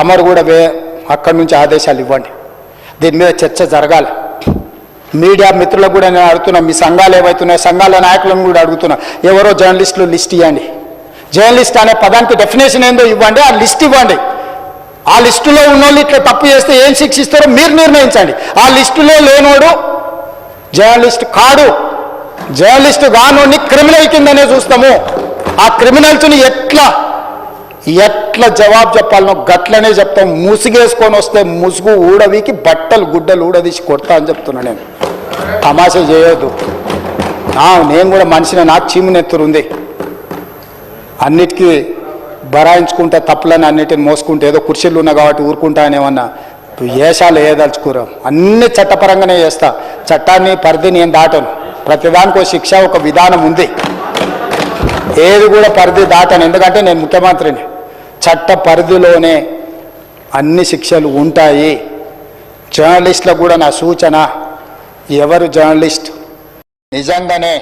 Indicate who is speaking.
Speaker 1: తమరు కూడా అక్కడి నుంచి ఆదేశాలు ఇవ్వండి. దీని మీద చర్చ జరగాలి. మీడియా మిత్రులకు కూడా నేను అడుగుతున్నా, మీ సంఘాలు ఏవైతున్నాయో సంఘాల నాయకులను కూడా అడుగుతున్నా, ఎవరో జర్నలిస్టులు లిస్ట్ ఇవ్వండి. జర్నలిస్ట్ అనే పదానికి డెఫినేషన్ ఏందో ఇవ్వండి, ఆ లిస్ట్ ఇవ్వండి. ఆ లిస్టులో ఉన్నోళ్ళు ఇట్లా తప్పు చేస్తే ఏం శిక్షిస్తారో మీరు నిర్ణయించండి. ఆ లిస్టులో లేనోడు జర్నలిస్ట్ కాడు, జర్నలిస్ట్ కానోడిని క్రిమినల్ కిందనే చూస్తాము. ఆ క్రిమినల్స్ని ఎట్లా జవాబు చెప్పాలనో గట్లనే చెప్తాం. ముసుగేసుకొని వస్తే ముసుగు ఊడవికి బట్టలు గుడ్డలు ఊడదీసి కొడతా అని చెప్తున్నా. నేను తమాషా చేయొద్దు. నేను కూడా మనిషిని, నాకు చీమునెత్తురు ఉంది. అన్నిటికీ బరాయించుకుంటే తప్పులని అన్నిటిని మోసుకుంటే ఏదో కుర్చీలు ఉన్నా కాబట్టి ఊరుకుంటా అని ఏమన్నా ఏషాలు వేయదలుచుకోరా. అన్ని చట్టపరంగానే చేస్తా. చట్టాన్ని పరిధి నేను దాటను. ప్రతిదానికి శిక్ష ఒక విధానం ఉంది. ఏది కూడా పరిధి దాటను, ఎందుకంటే నేను ముఖ్యమంత్రిని. చట్ట పరిధిలోనే అన్ని శిక్షలు ఉంటాయి. జర్నలిస్టులకు కూడా నా సూచన, ఎవరు జర్నలిస్ట్ నిజంగానే